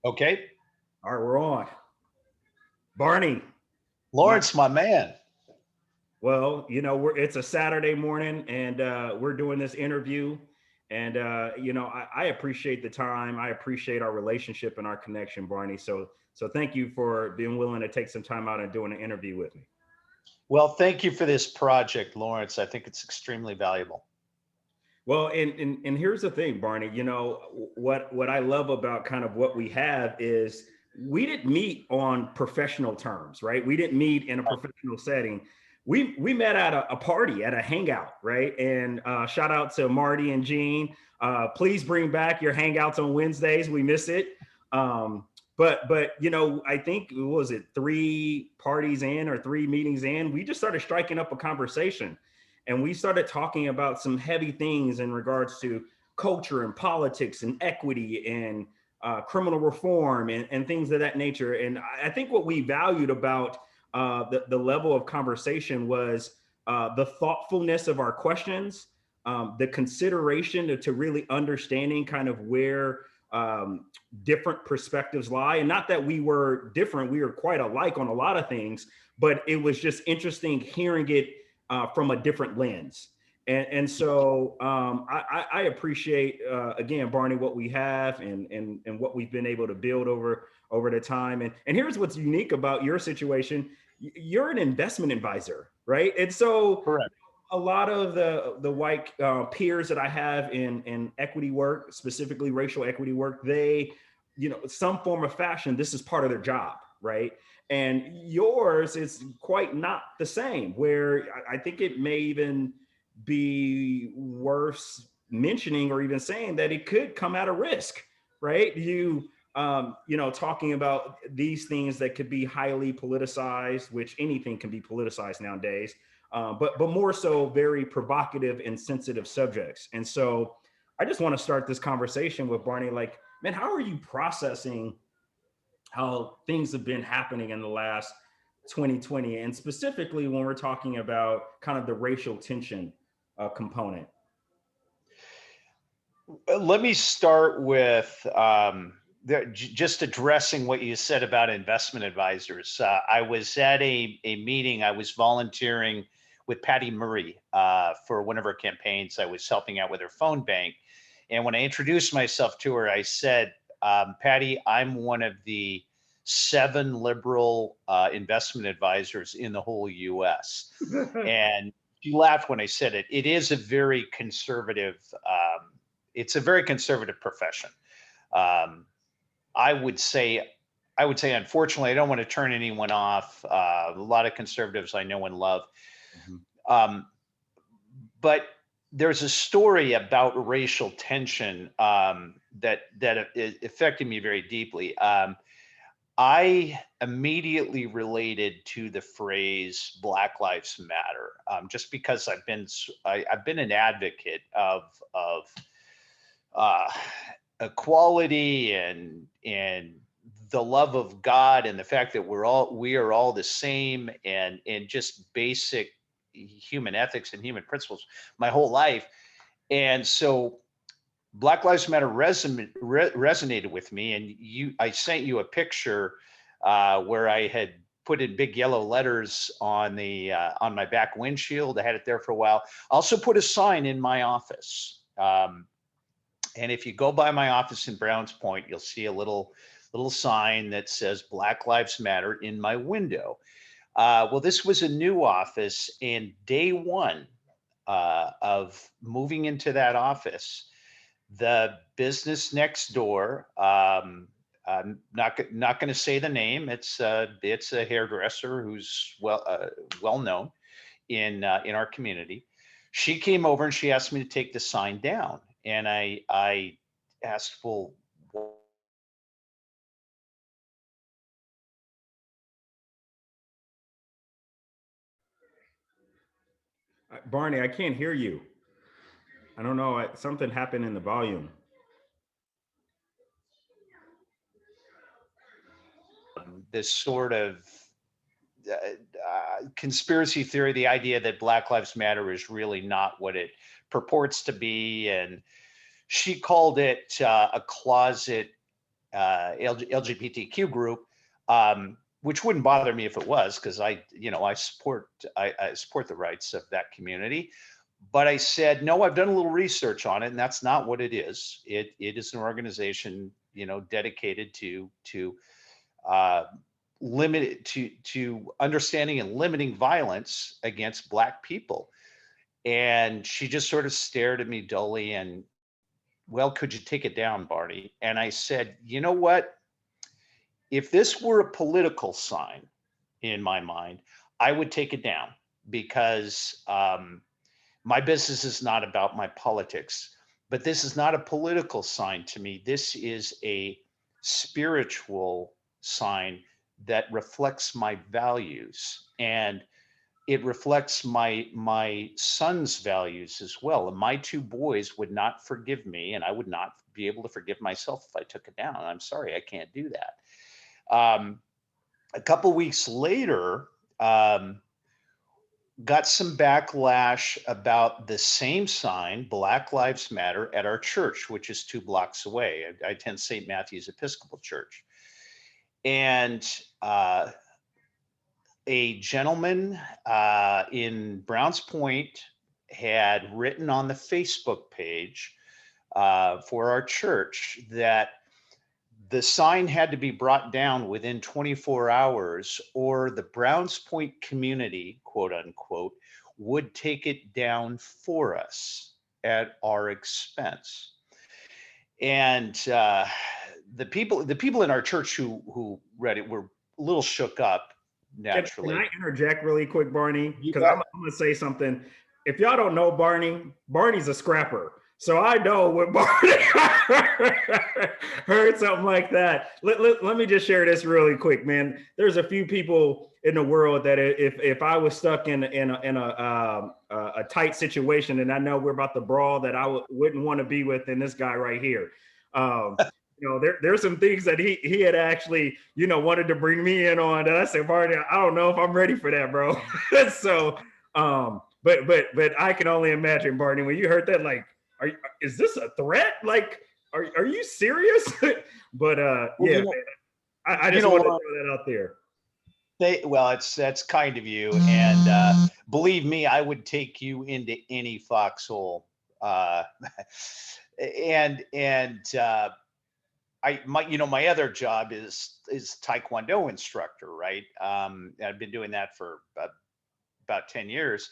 Okay. All right, we're on. Barney, my Lawrence, my man. well, it's a Saturday morning, and we're doing this interview, and I appreciate the time. I appreciate our relationship and our connection, Barney. So thank you for being willing to take some time out and doing an interview with me. Well, thank you for this project, Lawrence. I think it's extremely valuable. Well, and here's the thing, Barney. What I love about kind of what we have is we didn't meet on professional terms, right? We didn't meet in a professional setting. We met at a party, at a hangout, right? And shout out to Marty and Gene. Please bring back your hangouts on Wednesdays. We miss it. But I think, what was it, 3 parties in or 3 meetings in, we just started striking up a conversation. And we started talking about some heavy things in regards to culture and politics and equity and criminal reform and things of that nature. And I think what we valued about the level of conversation was the thoughtfulness of our questions, the consideration to really understanding kind of where different perspectives lie. And not that we were different, we were quite alike on a lot of things, but it was just interesting hearing it from a different lens. And so I appreciate, again, Barney, what we have and what we've been able to build over the time. And here's what's unique about your situation. You're an investment advisor, right? And so Correct. a lot of the white peers that I have in equity work, specifically racial equity work, they, some form of fashion, this is part of their job, right? And yours is quite not the same, where I think it may even be worth mentioning or even saying that it could come at a risk, right? Talking about these things that could be highly politicized, which anything can be politicized nowadays, but more so very provocative and sensitive subjects. And so I just want to start this conversation with Barney, like, man, how are you processing how things have been happening in the last 2020, and specifically when we're talking about kind of the racial tension component? Let me start with just addressing what you said about investment advisors. I was at a meeting. I was volunteering with Patty Murray for one of her campaigns. I was helping out with her phone bank. And when I introduced myself to her, I said, Patty, I'm one of the 7 liberal investment advisors in the whole US. And she laughed when I said it. It is a very conservative, it's a very conservative profession. I would say, unfortunately, I don't want to turn anyone off. A lot of conservatives I know and love. Mm-hmm. But there's a story about racial tension that affected me very deeply. I immediately related to the phrase Black Lives Matter, just because I've been an advocate of equality and the love of God and the fact that we are all the same and just basic human ethics and human principles my whole life. And so Black Lives Matter resonated with me. And I sent you a picture where I had put in big yellow letters on my back windshield. I had it there for a while. I also put a sign in my office. And if you go by my office in Browns Point, you'll see a little sign that says Black Lives Matter in my window. Well, this was a new office, and day one of moving into that office, the business next door, I'm not going to say the name. It's a hairdresser who's well known in our community. She came over and she asked me to take the sign down, and I asked, well, Barney, I can't hear you. I don't know. Something happened in the volume. this sort of conspiracy theory, the idea that Black Lives Matter is really not what it purports to be. And she called it a closet LGBTQ group, which wouldn't bother me if it was, because I support the rights of that community. But I said, no, I've done a little research on it, and that's not what it is. It is an organization, dedicated to uh, limit to understanding and limiting violence against Black people. And she just sort of stared at me dully and, well, could you take it down, Barney? And I said, you know what? If this were a political sign in my mind, I would take it down, because my business is not about my politics, but this is not a political sign to me. This is a spiritual sign that reflects my values, and it reflects my son's values as well. And my two boys would not forgive me, and I would not be able to forgive myself if I took it down. I'm sorry, I can't do that. A couple weeks later, got some backlash about the same sign, Black Lives Matter, at our church, which is 2 blocks away. I attend St. Matthew's Episcopal Church. And a gentleman in Browns Point had written on the Facebook page for our church that the sign had to be brought down within 24 hours, or the Browns Point community, quote unquote, would take it down for us at our expense. And the people in our church who read it were a little shook up, naturally. Can I interject really quick, Barney? You Because bet. I'm going to say something. If y'all don't know Barney, Barney's a scrapper. So I know when Barney heard something like that. Let me just share this really quick, man. There's a few people in the world that if I was stuck in a tight situation, and I know we're about to brawl, that I wouldn't want to be with, in this guy right here. There's some things that he had actually, wanted to bring me in on, that I said, Barney, I don't know if I'm ready for that, bro. So, but I can only imagine, Barney, when you heard that, like, is this a threat? Like, are you serious? But yeah, man, I just wanted to throw that out there. That's kind of you, and believe me, I would take you into any foxhole. And my other job is taekwondo instructor, right? I've been doing that for about 10 years.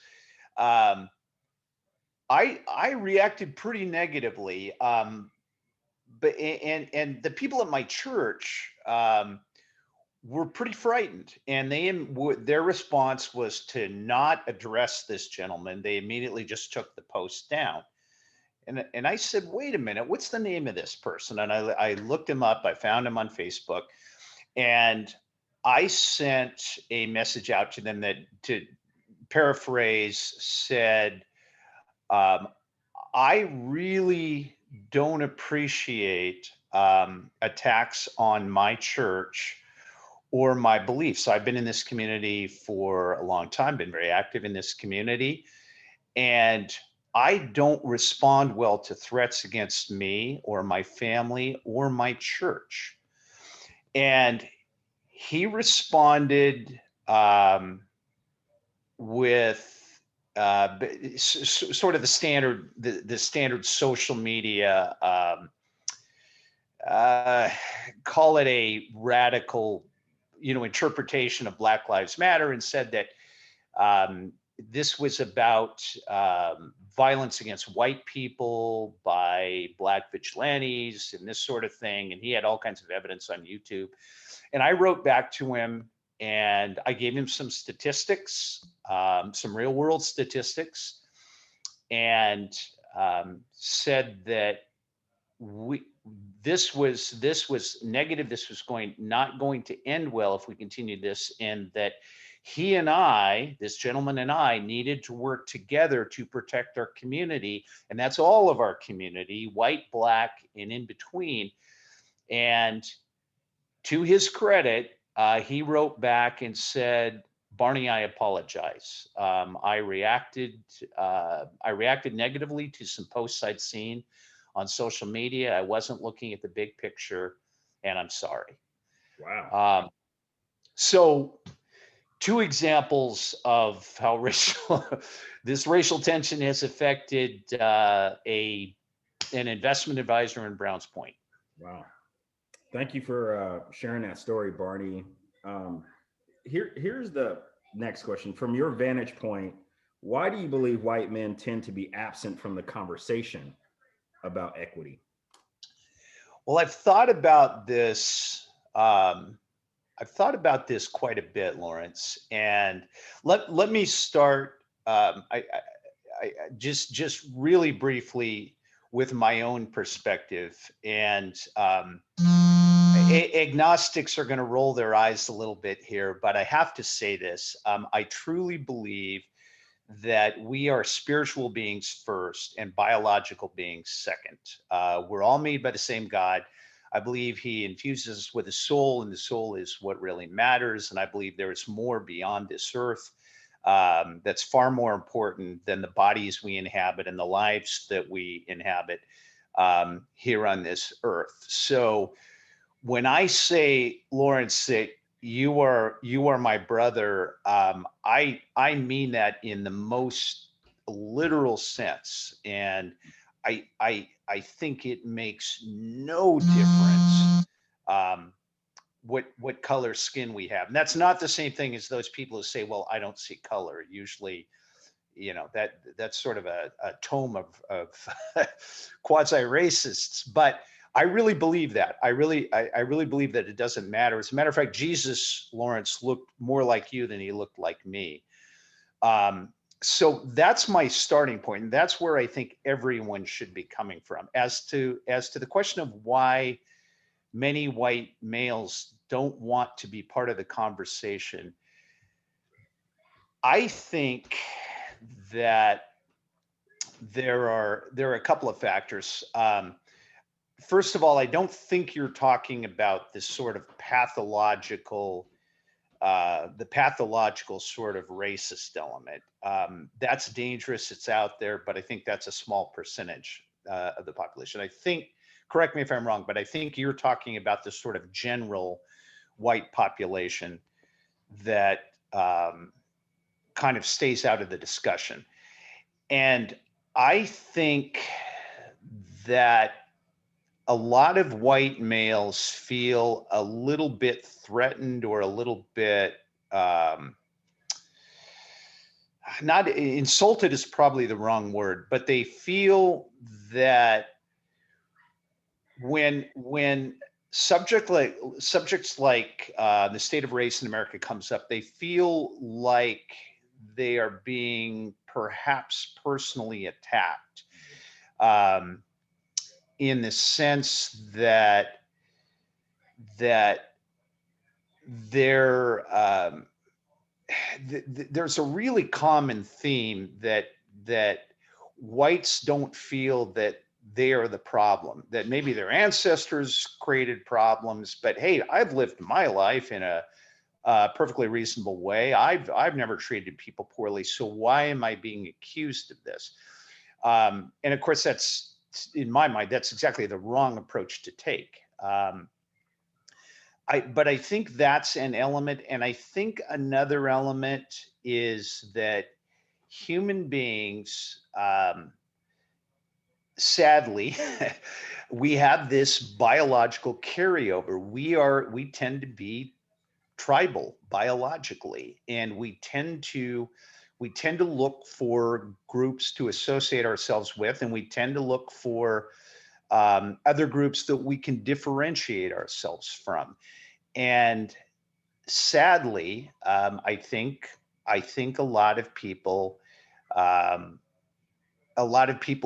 I reacted pretty negatively, but the people at my church were pretty frightened, and their response was to not address this gentleman. They immediately just took the post down. And I said, wait a minute, what's the name of this person? And I looked him up. I found him on Facebook, and I sent a message out to them that, to paraphrase, said, I really don't appreciate attacks on my church or my beliefs. I've been in this community for a long time, been very active in this community, and I don't respond well to threats against me or my family or my church. And he responded with sort of the standard social media, call it a radical, interpretation of Black Lives Matter, and said that this was about violence against white people by Black vigilantes and this sort of thing. And he had all kinds of evidence on YouTube. And I wrote back to him, and I gave him some statistics, some real world statistics, and said that this was negative. This was not going to end well if we continued this, and that he and I, this gentleman and I, needed to work together to protect our community. And that's all of our community, white, Black, and in between. And to his credit, he wrote back and said, Barney, I apologize. I reacted negatively to some posts I'd seen on social media. I wasn't looking at the big picture. and I'm sorry. Wow. So 2 examples of how racial this racial tension has affected an investment advisor in Browns Point. Wow. Thank you for sharing that story, Barney. Um, here's the next question. From your vantage point, why do you believe white men tend to be absent from the conversation about equity? Well, I've thought about this. I've thought about this quite a bit, Lawrence. And let me start. I just really briefly with my own perspective. And agnostics are going to roll their eyes a little bit here, but I have to say this. I truly believe that we are spiritual beings first and biological beings second. We're all made by the same God. I believe he infuses us with a soul, and the soul is what really matters. And I believe there is more beyond this earth that's far more important than the bodies we inhabit and the lives that we inhabit here on this earth. So when I say, Lawrence, that you are my brother, I mean that in the most literal sense, and I think it makes no difference what color skin we have, and that's not the same thing as those people who say, well, I don't see color. Usually, that's sort of a tome of quasi racists, but I really believe that. I really believe that it doesn't matter. As a matter of fact, Jesus, Lawrence, looked more like you than he looked like me. So that's my starting point, and that's where I think everyone should be coming from. As to the question of why many white males don't want to be part of the conversation, I think that there are a couple of factors. First of all, I don't think you're talking about this sort of pathological, the pathological sort of racist element. That's dangerous. It's out there, but I think that's a small percentage of the population. I think, correct me if I'm wrong, but I think you're talking about this sort of general white population that kind of stays out of the discussion. And I think that a lot of white males feel a little bit threatened or a little bit not insulted is probably the wrong word, but they feel that when subjects like the state of race in America comes up, they feel like they are being perhaps personally attacked. In the sense that there there's a really common theme that whites don't feel that they are the problem, that maybe their ancestors created problems, but hey, I've lived my life in a perfectly reasonable way. I've never treated people poorly, so why am I being accused of this? And of course, that's, in my mind, that's exactly the wrong approach to take. But I think that's an element. And I think another element is that human beings, sadly, we have this biological carryover. We tend to be tribal biologically, and we tend to look for groups to associate ourselves with, and we tend to look for other groups that we can differentiate ourselves from. And sadly, I think a lot of people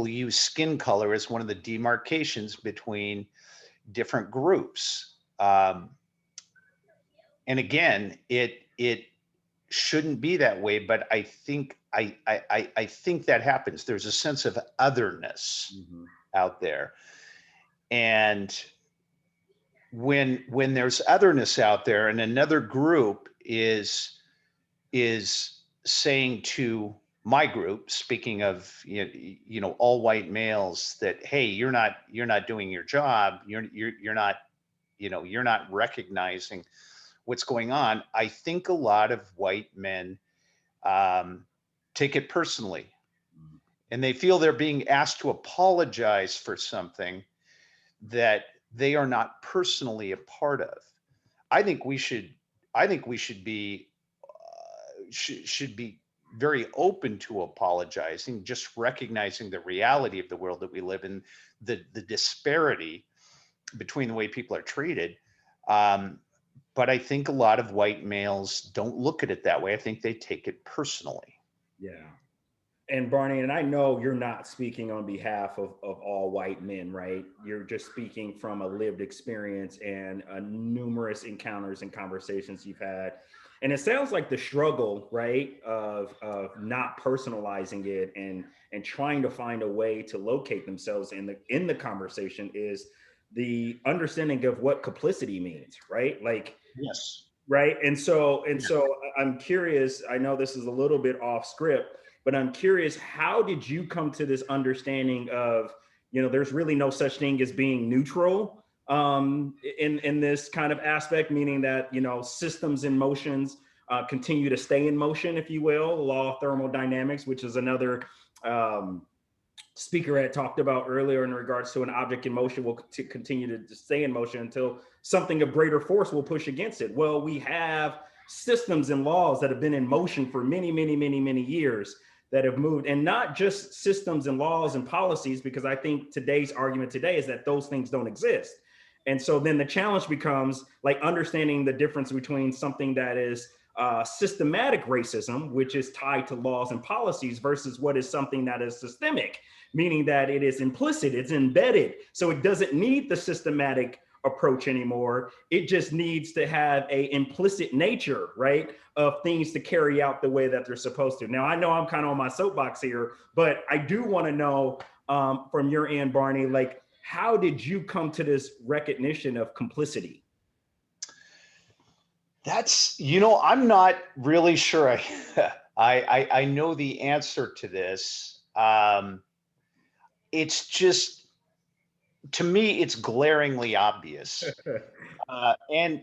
use skin color as one of the demarcations between different groups. And again, it shouldn't be that way, but I think that happens. There's a sense of otherness out there, and when there's otherness out there, and another group is saying to my group, speaking of all white males, that hey, you're not doing your job. You're not you're not recognizing what's going on. I think a lot of white men take it personally, and they feel they're being asked to apologize for something that they are not personally a part of. I think we should be should be very open to apologizing, just recognizing the reality of the world that we live in, the disparity between the way people are treated. But I think a lot of white males don't look at it that way. I think they take it personally. Yeah. And Barney, and I know you're not speaking on behalf of all white men, right? You're just speaking from a lived experience and numerous encounters and conversations you've had. And it sounds like the struggle, right, of not personalizing it and trying to find a way to locate themselves in the conversation is the understanding of what complicity means, right? Like, Yes. right. And so I'm curious, I know this is a little bit off script, but I'm curious, how did you come to this understanding of, there's really no such thing as being neutral in this kind of aspect, meaning that, systems and motions continue to stay in motion, if you will, law of thermodynamics, which is another speaker had talked about earlier in regards to an object in motion will continue to stay in motion until something of greater force will push against it. Well, we have systems and laws that have been in motion for many, many, many, many years that have moved, and not just systems and laws and policies, because I think today's argument today is that those things don't exist. And so then the challenge becomes like understanding the difference between something that is systematic racism, which is tied to laws and policies, versus what is something that is systemic, meaning that it is implicit, it's embedded. So it doesn't need the systematic approach anymore. It just needs to have a implicit nature, right, of things to carry out the way that they're supposed to. Now, I know I'm kind of on my soapbox here, but I do want to know from your end, Barney, like, how did you come to this recognition of complicity? That's, I'm not really sure I know the answer to this. It's just, to me, it's glaringly obvious. And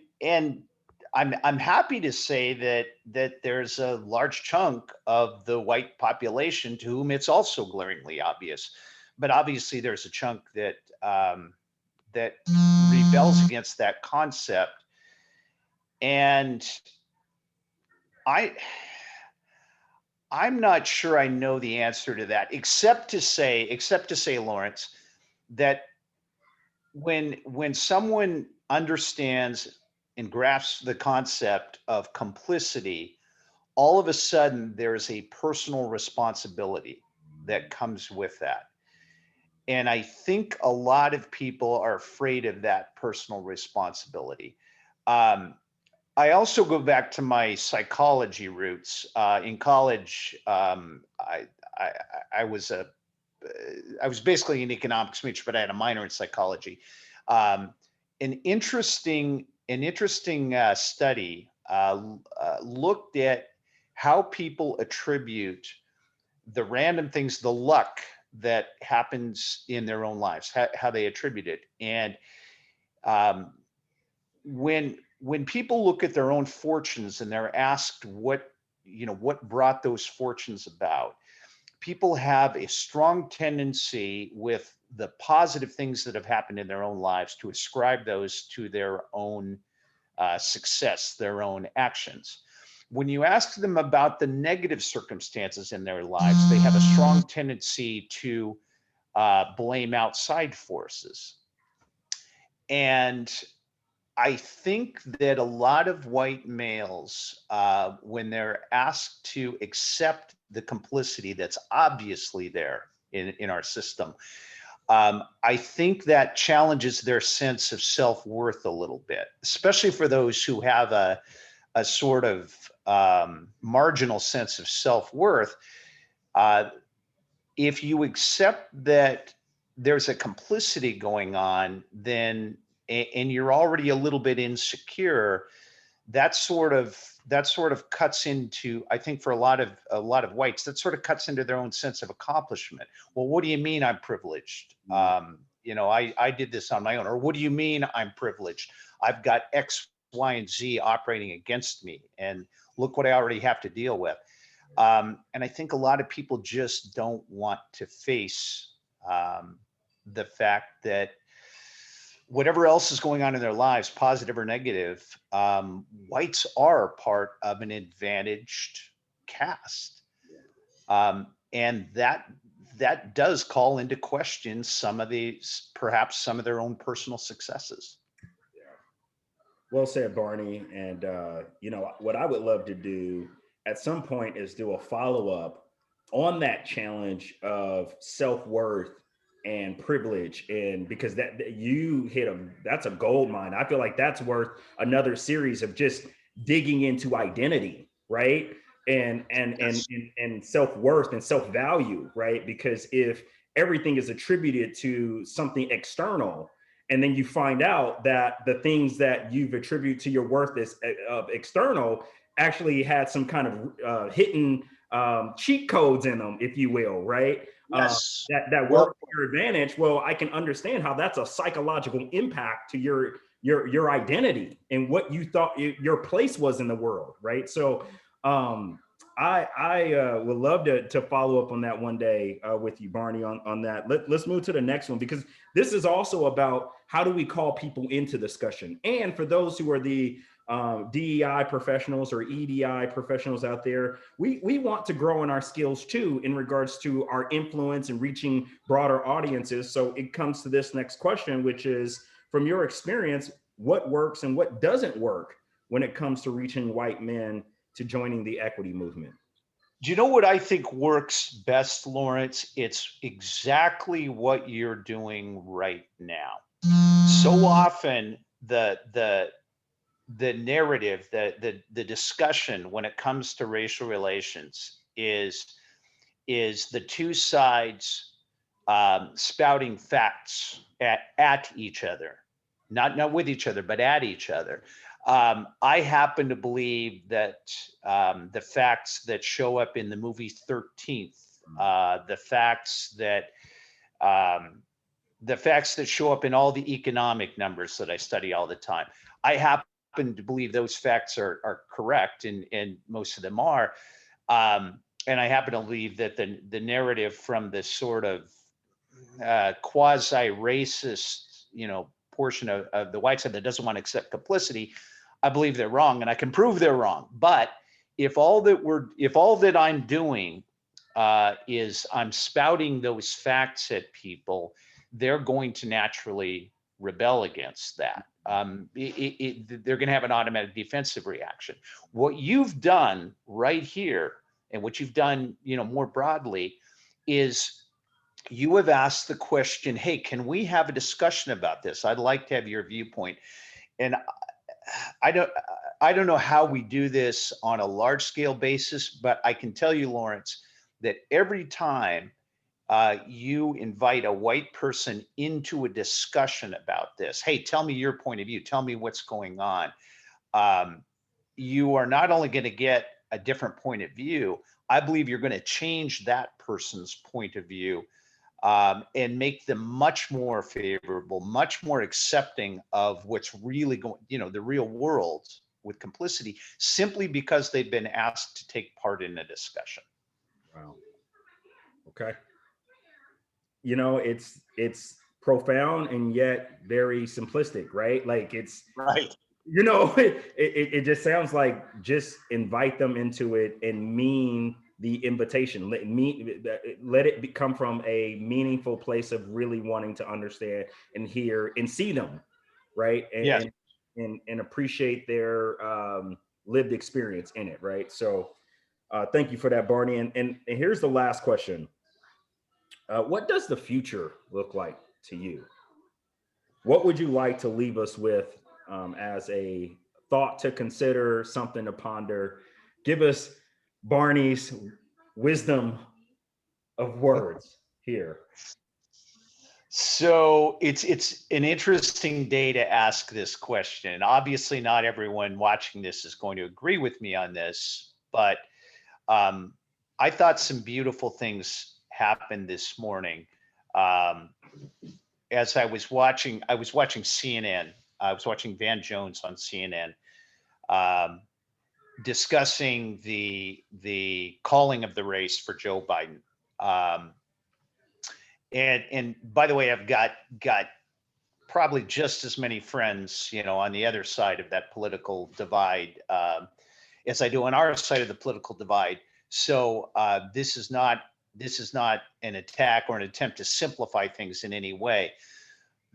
I'm happy to say that there's a large chunk of the white population to whom it's also glaringly obvious. But obviously there's a chunk that that rebels against that concept. And I'm not sure I know the answer to that, except to say, Lawrence, that when someone understands and grasps the concept of complicity, all of a sudden there's a personal responsibility that comes with that. And I think a lot of people are afraid of that personal responsibility. I also go back to my psychology roots. In college, I was basically an economics major, but I had a minor in psychology. An interesting study looked at how people attribute the random things, the luck that happens in their own lives, how they attribute it. And when people look at their own fortunes and they're asked what brought those fortunes about, people have a strong tendency with the positive things that have happened in their own lives to ascribe those to their own success, their own actions. When you ask them about the negative circumstances in their lives, they have a strong tendency to blame outside forces. And I think that a lot of white males, when they're asked to accept the complicity that's obviously there in our system, I think that challenges their sense of self-worth a little bit, especially for those who have a sort of marginal sense of self-worth. If you accept that there's a complicity going on, then and you're already a little bit insecure, that sort of cuts into, I think for a lot of whites, that sort of cuts into their own sense of accomplishment. Well, what do you mean I'm privileged? I did this on my own. Or what do you mean I'm privileged? I've got X, Y, and Z operating against me. And look what I already have to deal with. And I think a lot of people just don't want to face the fact that whatever else is going on in their lives, positive or negative, whites are part of an advantaged caste. And that does call into question perhaps some of their own personal successes. Well said, Barney. And, what I would love to do at some point is do a follow-up on that challenge of self-worth and privilege. And because that you hit that's a gold mine. I feel like that's worth another series of just digging into identity, right? And self-worth and self-value, right? Because if everything is attributed to something external, and then you find out that the things that you've attributed to your worth as external actually had some kind of hidden cheat codes in them, if you will, right? Yes. That work for your advantage. Well, I can understand how that's a psychological impact to your identity and what you thought your place was in the world, right? So I would love to follow up on that one day with you, Barney, on that. Let's move to the next one, because this is also about how do we call people into discussion. And for those who are the DEI professionals or EDI professionals out there, we want to grow in our skills too in regards to our influence and reaching broader audiences. So it comes to this next question, which is, from your experience, what works and what doesn't work when it comes to reaching white men to joining the equity movement? Do you know what I think works best, Lawrence? It's exactly what you're doing right now. So often the narrative, the discussion when it comes to racial relations is the two sides spouting facts at each other, not with each other, but at each other. I happen to believe that the facts that show up in the movie 13th, the facts that show up in all the economic numbers that I study all the time, I happen to believe those facts are correct, and most of them are. And I happen to believe that the narrative from this sort of quasi-racist, portion of the white side that doesn't want to accept complicity, I believe they're wrong, and I can prove they're wrong. But if all that I'm doing is I'm spouting those facts at people, they're going to naturally rebel against that. They're going to have an automatic defensive reaction. What you've done right here, and what you've done, more broadly, is you have asked the question, hey, can we have a discussion about this? I'd like to have your viewpoint. And I don't know how we do this on a large scale basis, but I can tell you, Lawrence, that every time you invite a white person into a discussion about this, hey, tell me your point of view, tell me what's going on, you are not only going to get a different point of view, I believe you're going to change that person's point of view and make them much more favorable, much more accepting of what's really going, the real world with complicity, simply because they've been asked to take part in a discussion. Wow. Okay. It's profound and yet very simplistic, right? Like it's right. It just sounds like just invite them into it and mean the invitation. Let it come from a meaningful place of really wanting to understand and hear and see them, right? And, yes. and appreciate their lived experience in it, right? So thank you for that, Barney. And here's the last question. What does the future look like to you? What would you like to leave us with as a thought to consider, something to ponder? Give us Barney's wisdom of words here. So it's an interesting day to ask this question. Obviously, not everyone watching this is going to agree with me on this, but I thought some beautiful things happened this morning. as I was watching CNN. I was watching Van Jones on CNN, um, discussing the calling of the race for Joe Biden. Um, and by the way, I've got probably just as many friends, on the other side of that political divide, as I do on our side of the political divide. So this is not an attack or an attempt to simplify things in any way.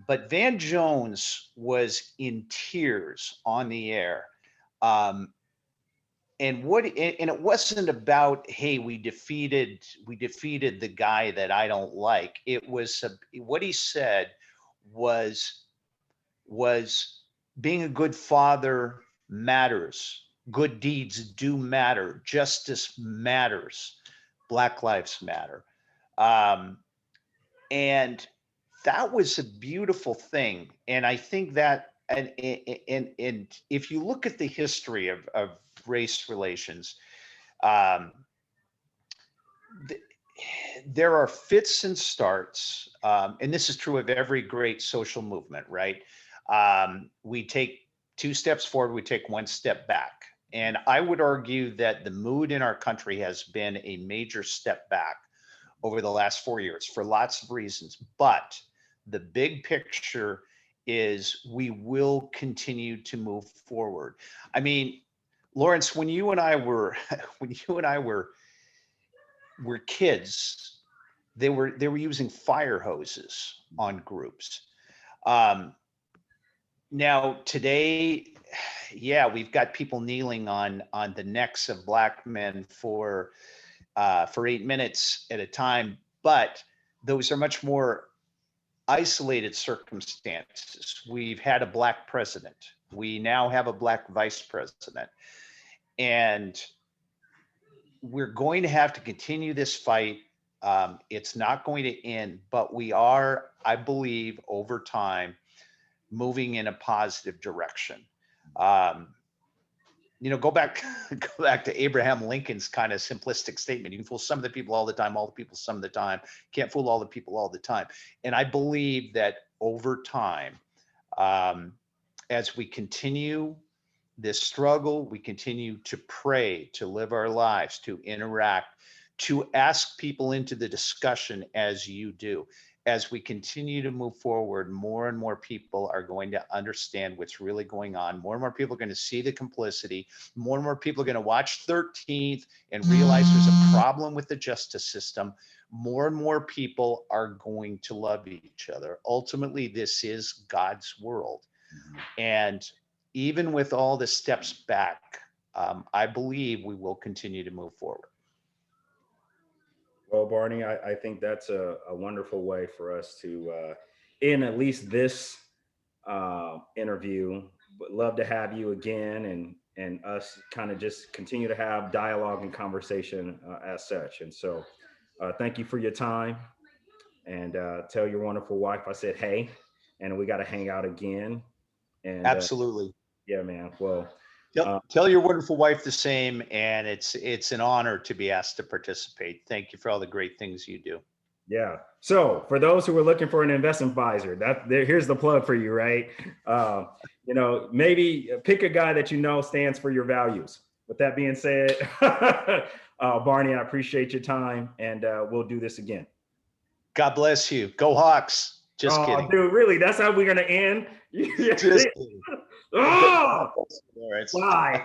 But Van Jones was in tears on the air. Um, and it wasn't about, hey, we defeated the guy that I don't like. It was what he said was was being a good father matters. Good deeds do matter. Justice matters. Black lives matter. Um, and that was a beautiful thing. And I think that, and if you look at the history of race relations, um, th- there are fits and starts, and this is true of every great social movement, right? We take two steps forward, we take one step back. And I would argue that the mood in our country has been a major step back over the last 4 years for lots of reasons. But the big picture is we will continue to move forward. I mean, Lawrence, when you and I were when you and I were kids, they were using fire hoses on groups. Um, Now today, yeah, we've got people kneeling on the necks of black men for 8 minutes at a time, but those are much more isolated circumstances. We've had a black president. We now have a black vice president, and we're going to have to continue this fight. It's not going to end, but we are, I believe, over time, moving in a positive direction. Um, go back go back to Abraham Lincoln's kind of simplistic statement. You can fool some of the people all the time, all the people some of the time. Can't fool all the people all the time. And I believe that over time, um, as we continue this struggle, we continue to pray, to live our lives, to interact, to ask people into the discussion as you do. As we continue to move forward, more and more people are going to understand what's really going on. More and more people are going to see the complicity. More and more people are going to watch 13th and realize there's a problem with the justice system. More and more people are going to love each other. Ultimately, this is God's world. And even with all the steps back, I believe we will continue to move forward. Well, Barney, I think that's a wonderful way for us to end at least this interview. But love to have you again, and us kind of just continue to have dialogue and conversation as such. And so, thank you for your time, and tell your wonderful wife I said hey, and we got to hang out again. And Absolutely. yeah, man. Well. Tell your wonderful wife the same, and it's an honor to be asked to participate. Thank you for all the great things you do. Yeah. So for those who are looking for an investment advisor, here's the plug for you, right? Maybe pick a guy that stands for your values. With that being said, Barney, I appreciate your time, and we'll do this again. God bless you. Go Hawks. Just kidding. Dude, really? That's how we're gonna end? Just kidding. Oh, All right. bye.